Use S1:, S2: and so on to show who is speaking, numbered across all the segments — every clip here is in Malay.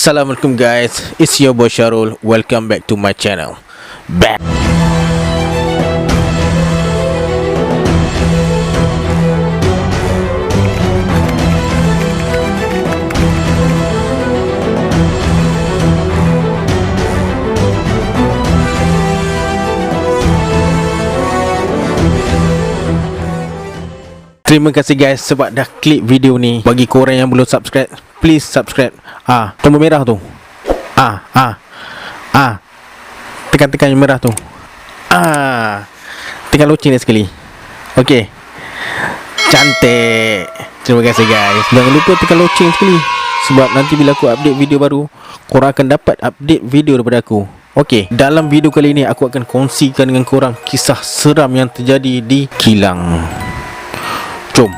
S1: Assalamualaikum guys, it's your boy Syarul. Welcome back to my channel. Back. Terima kasih guys sebab dah klik video ni. Bagi korang yang belum subscribe, please subscribe. Tombol merah tu. Tekan yang merah tu. Tekan loceng dia sekali. Okey. Cantik. Terima kasih guys. Jangan lupa tekan loceng sekali, sebab nanti bila aku update video baru, korang akan dapat update video daripada aku. Okey, dalam video kali ini aku akan kongsikan dengan korang kisah seram yang terjadi di kilang. Jom.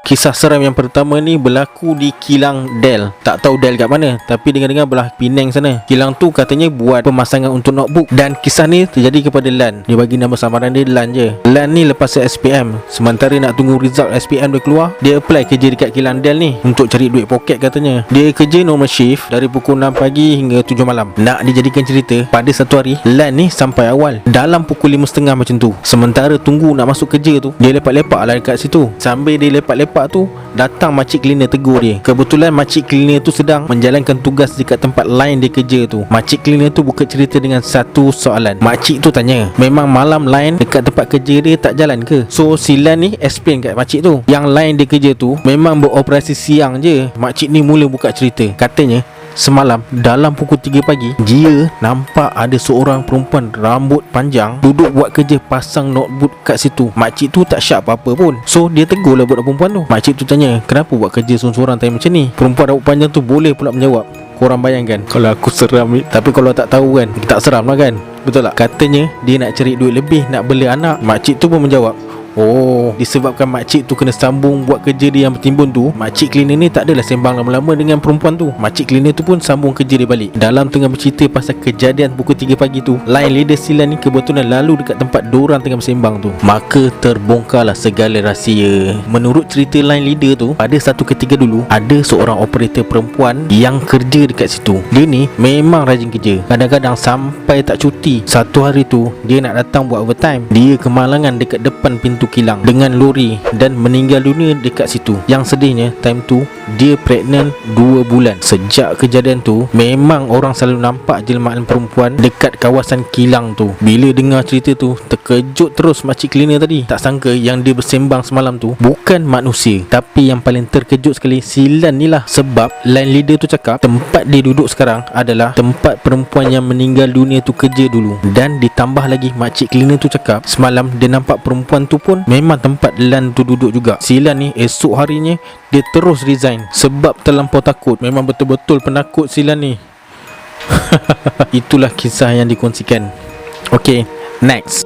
S1: Kisah seram yang pertama ni berlaku di kilang Dell. Tak tahu Dell kat mana, tapi dengar-dengar belah Penang sana. Kilang tu katanya buat pemasangan untuk notebook. Dan kisah ni terjadi kepada Lan. Dia bagi nama samaran dia Lan je. Lan ni lepas SPM, sementara nak tunggu result SPM dia keluar, dia apply kerja dekat kilang Dell ni untuk cari duit poket katanya. Dia kerja normal shift dari pukul 6 pagi hingga 7 malam. Nak dijadikan cerita, pada satu hari Lan ni sampai awal dalam pukul 5.30 macam tu. Sementara tunggu nak masuk kerja tu, dia lepak-lepak lah dekat situ. Sambil dia lepak-lepak tu, datang makcik cleaner tegur dia. Kebetulan makcik cleaner tu sedang menjalankan tugas dekat tempat lain dia kerja tu. Makcik cleaner tu buka cerita dengan satu soalan. Makcik tu tanya, memang malam lain dekat tempat kerja dia tak jalan ke? So si Lan ni explain kat makcik tu, yang lain dia kerja tu memang beroperasi siang je. Makcik ni mula buka cerita. Katanya semalam dalam pukul 3 pagi, dia nampak ada seorang perempuan rambut panjang duduk buat kerja pasang notebook kat situ. Makcik tu tak syak apa-apa pun. So dia tegur lah budak perempuan tu. Makcik tu tanya, kenapa buat kerja sorang-sorang time macam ni? Perempuan rambut panjang tu boleh pula menjawab. Korang bayangkan, kalau aku seram ni, tapi kalau tak tahu kan, tak seram lah kan? Betul tak? Katanya dia nak cari duit lebih, nak beli anak. Makcik tu pun menjawab, oh, disebabkan makcik tu kena sambung buat kerja dia yang bertimbun tu, makcik cleaner ni tak adalah sembang lama-lama dengan perempuan tu. Makcik cleaner tu pun sambung kerja dia balik. Dalam tengah bercerita pasal kejadian pukul 3 pagi tu, line leader Silan ni kebetulan lalu dekat tempat dorang tengah bersembang tu. Maka terbongkarlah segala rahsia. Menurut cerita line leader tu, pada satu ketika dulu ada seorang operator perempuan yang kerja dekat situ. Dia ni memang rajin kerja, kadang-kadang sampai tak cuti. Satu hari tu dia nak datang buat overtime. Dia kemalangan dekat depan pintu kilang dengan lori dan meninggal dunia dekat situ. Yang sedihnya, time tu dia pregnant 2 bulan. Sejak kejadian tu, memang orang selalu nampak jelmaan perempuan dekat kawasan kilang tu. Bila dengar cerita tu, terkejut terus makcik cleaner tadi. Tak sangka yang dia bersembang semalam tu bukan manusia. Tapi yang paling terkejut sekali, Silan ni lah. Sebab line leader tu cakap tempat dia duduk sekarang adalah tempat perempuan yang meninggal dunia tu kerja dulu. Dan ditambah lagi, makcik cleaner tu cakap semalam dia nampak perempuan tu pun memang tempat Lan tu duduk juga. Silan ni esok harinya dia terus resign sebab terlampau takut. Memang betul-betul penakut Silan ni. Itulah kisah yang dikongsikan. Okay, next.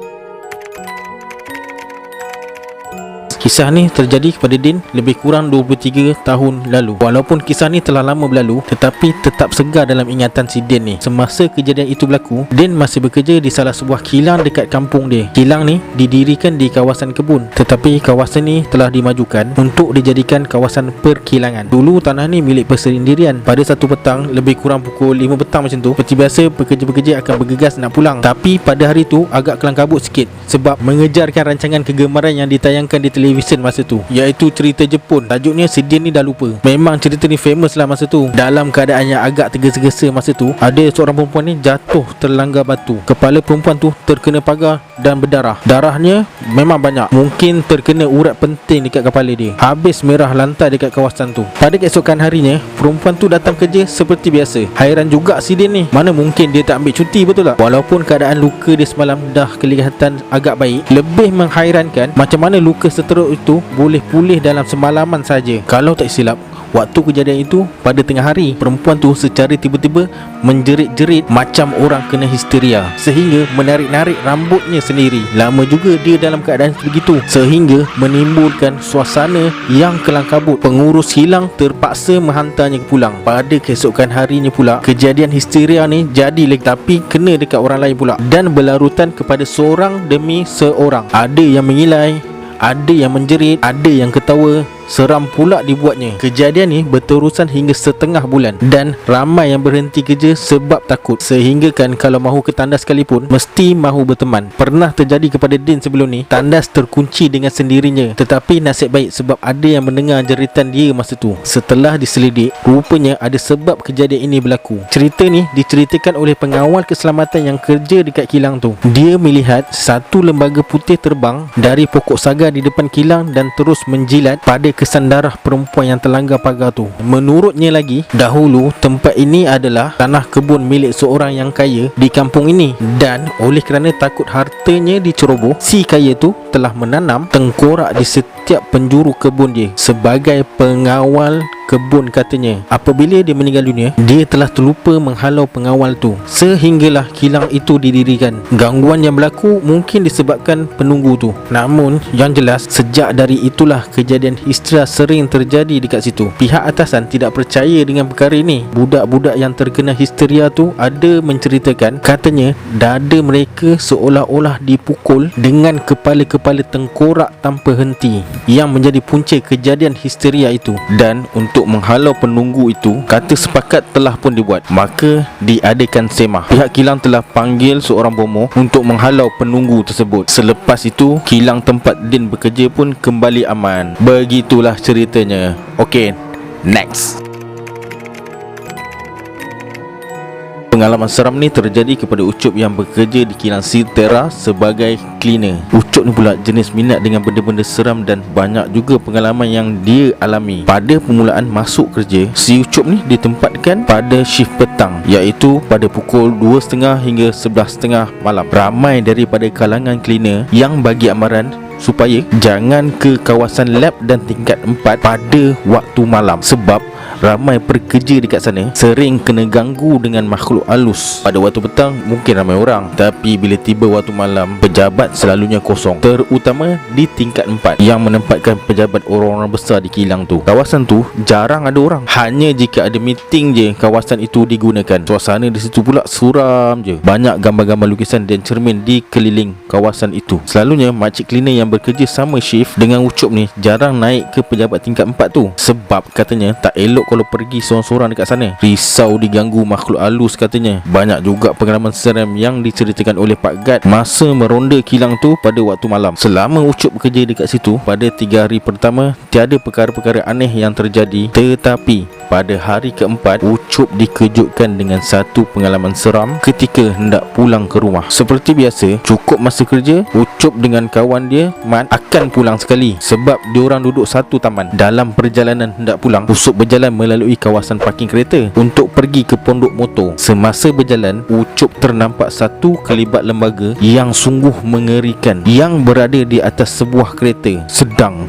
S1: Kisah ni terjadi kepada Din lebih kurang 23 tahun lalu. Walaupun kisah ni telah lama berlalu, tetapi tetap segar dalam ingatan si Din ni. Semasa kejadian itu berlaku, Din masih bekerja di salah sebuah kilang dekat kampung dia. Kilang ni didirikan di kawasan kebun, tetapi kawasan ni telah dimajukan untuk dijadikan kawasan perkilangan. Dulu tanah ni milik persendirian. Pada satu petang, lebih kurang pukul 5 petang macam tu, seperti biasa pekerja-pekerja akan bergegas nak pulang. Tapi pada hari tu agak kelang kabut sikit, sebab mengejarkan rancangan kegemaran yang ditayangkan di televisyen masa tu, iaitu cerita Jepun. Tajuknya si Din ni dah lupa. Memang cerita ni famous lah masa tu. Dalam keadaan yang agak tergesa-gesa masa tu, ada seorang perempuan ni jatuh terlanggar batu. Kepala perempuan tu terkena pagar dan berdarah. Darahnya memang banyak. Mungkin terkena urat penting dekat kepala dia. Habis merah lantai dekat kawasan tu. Pada keesokan harinya, perempuan tu datang kerja seperti biasa. Hairan juga si Din ni, mana mungkin dia tak ambil cuti, betul tak? Walaupun keadaan luka dia semalam dah kelihatan agak baik, lebih menghairankan macam mana luka seteruk itu boleh pulih dalam semalaman saja. Kalau tak silap, waktu kejadian itu pada tengah hari, perempuan tu secara tiba-tiba menjerit-jerit macam orang kena histeria, sehingga menarik-narik rambutnya sendiri. Lama juga dia dalam keadaan begitu, sehingga menimbulkan suasana yang kelang kabut. Pengurus kilang terpaksa menghantarnya pulang. Pada keesokan harinya pula, kejadian histeria ni jadi lagi, tapi kena dekat orang lain pula, dan berlarutan kepada seorang demi seorang. Ada yang mengilai, ada yang menjerit, ada yang ketawa, seram pula dibuatnya. Kejadian ni berterusan hingga setengah bulan dan ramai yang berhenti kerja sebab takut, sehingga kan kalau mahu ke tandas sekalipun mesti mahu berteman. Pernah terjadi kepada Din sebelum ni. Tandas terkunci dengan sendirinya, tetapi nasib baik sebab ada yang mendengar jeritan dia masa tu. Setelah diselidik, rupanya ada sebab kejadian ini berlaku. Cerita ni diceritakan oleh pengawal keselamatan yang kerja dekat kilang tu. Dia melihat satu lembaga putih terbang dari pokok saga di depan kilang dan terus menjilat pada kesan darah perempuan yang terlanggar pagar tu. Menurutnya lagi, dahulu tempat ini adalah tanah kebun milik seorang yang kaya di kampung ini, dan oleh kerana takut hartanya diceroboh, si kaya tu telah menanam tengkorak di setiap penjuru kebun dia. Sebagai pengawal kebun katanya, apabila dia meninggal dunia, dia telah terlupa menghalau pengawal tu, sehinggalah kilang itu didirikan. Gangguan yang berlaku mungkin disebabkan penunggu tu. Namun yang jelas, sejak dari itulah kejadian histeria sering terjadi dekat situ. Pihak atasan tidak percaya dengan perkara ini. Budak-budak yang terkena histeria tu ada menceritakan, katanya dada mereka seolah-olah dipukul dengan kepala-kepala tengkorak tanpa henti, yang menjadi punca kejadian histeria itu. Dan untuk menghalau penunggu itu, kata sepakat telah pun dibuat. Maka diadakan semah. Pihak kilang telah panggil seorang bomoh untuk menghalau penunggu tersebut. Selepas itu, kilang tempat Din bekerja pun kembali aman. Begitulah ceritanya. Okey, next. Pengalaman seram ni terjadi kepada Ucup yang bekerja di kilang Sitera sebagai cleaner. Ucup ni pula jenis minat dengan benda-benda seram dan banyak juga pengalaman yang dia alami. Pada permulaan masuk kerja, si Ucup ni ditempatkan pada shift petang, iaitu pada pukul 2.30 hingga 11.30 malam. Ramai daripada kalangan cleaner yang bagi amaran supaya jangan ke kawasan lab dan tingkat 4 pada waktu malam, sebab ramai pekerja dekat sana sering kena ganggu dengan makhluk halus. Pada waktu petang mungkin ramai orang, tapi bila tiba waktu malam, pejabat selalunya kosong, terutama di tingkat 4 yang menempatkan pejabat orang-orang besar di kilang tu. Kawasan tu jarang ada orang, hanya jika ada meeting je kawasan itu digunakan. Suasana di situ pula suram je. Banyak gambar-gambar lukisan dan cermin di keliling kawasan itu. Selalunya makcik cleaner yang bekerja sama shift dengan Ucup ni jarang naik ke pejabat tingkat 4 tu, sebab katanya tak elok kalau pergi seorang-seorang dekat sana. Risau diganggu makhluk halus katanya. Banyak juga pengalaman seram yang diceritakan oleh Pak Gad masa meronda kilang tu pada waktu malam. Selama Ucup bekerja dekat situ, pada 3 hari pertama tiada perkara-perkara aneh yang terjadi. Tetapi pada hari keempat, Ucup dikejutkan dengan satu pengalaman seram ketika hendak pulang ke rumah. Seperti biasa, cukup masa kerja, Ucup dengan kawan dia Mat akan pulang sekali, sebab diorang duduk satu taman. Dalam perjalanan hendak pulang, Ucup berjalan melalui kawasan parking kereta untuk pergi ke pondok motor. Semasa berjalan, Ucup ternampak satu kelibat lembaga yang sungguh mengerikan yang berada di atas sebuah kereta sedang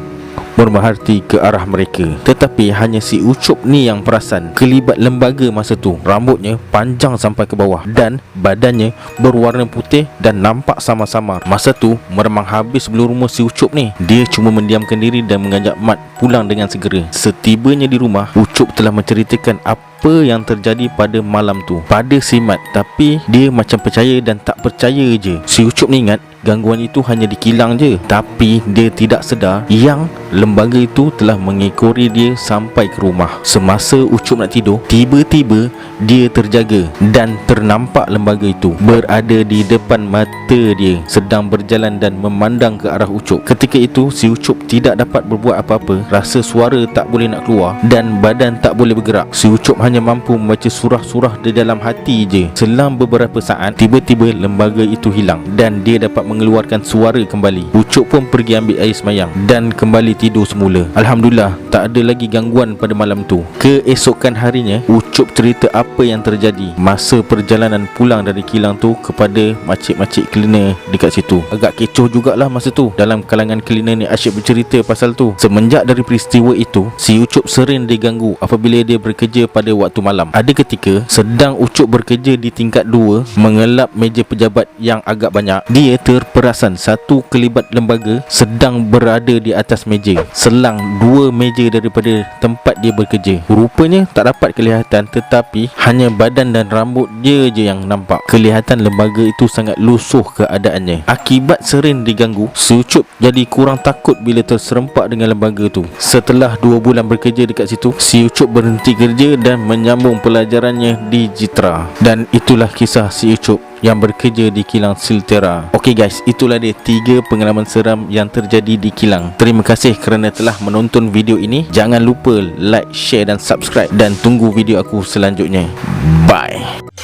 S1: bermerhati ke arah mereka. Tetapi hanya si Ucup ni yang perasan kelibat lembaga masa tu. Rambutnya panjang sampai ke bawah dan badannya berwarna putih dan nampak samar-samar. Masa tu meremang habis bulu rumah si Ucup ni. Dia cuma mendiamkan diri dan mengajak Mat pulang dengan segera. Setibanya di rumah, Ucup telah menceritakan apa yang terjadi pada malam tu pada si Mat, tapi dia macam percaya dan tak percaya je. Si Ucup ni ingat gangguan itu hanya di kilang je, tapi dia tidak sedar yang lembaga itu telah mengekori dia sampai ke rumah. Semasa Ucup nak tidur, tiba-tiba dia terjaga dan ternampak lembaga itu berada di depan mata dia, sedang berjalan dan memandang ke arah Ucup. Ketika itu si Ucup tidak dapat berbuat apa-apa. Rasa suara tak boleh nak keluar dan badan tak boleh bergerak. Si Ucup hanya mampu membaca surah-surah di dalam hati je. Selang beberapa saat, tiba-tiba lembaga itu hilang dan dia dapat mengeluarkan suara kembali. Ucup pun pergi ambil air semayang dan kembali tidur semula. Alhamdulillah, tak ada lagi gangguan pada malam tu. Keesokan harinya, Ucup cerita apa yang terjadi masa perjalanan pulang dari kilang tu kepada makcik-makcik cleaner dekat situ. Agak kecoh jugalah masa tu. Dalam kalangan cleaner ni asyik bercerita pasal tu. Semenjak dari peristiwa itu, si Ucup sering diganggu apabila dia bekerja pada waktu malam. Ada ketika sedang Ucup bekerja di tingkat 2 mengelap meja pejabat yang agak banyak, dia terperasan satu kelibat lembaga sedang berada di atas meja, selang 2 meja daripada tempat dia bekerja. Rupanya tak dapat kelihatan, tetapi hanya badan dan rambut dia je yang nampak. Kelihatan lembaga itu sangat lusuh keadaannya. Akibat sering diganggu, si Ucup jadi kurang takut bila terserempak dengan lembaga tu. Setelah 2 bulan bekerja dekat situ, si Ucup berhenti kerja dan menyambung pelajarannya di Jitra. Dan itulah kisah si Ucup yang bekerja di kilang Siltera. Okey guys, itulah dia 3 pengalaman seram yang terjadi di kilang. Terima kasih kerana telah menonton video ini. Jangan lupa like, share dan subscribe, dan tunggu video aku selanjutnya. Bye.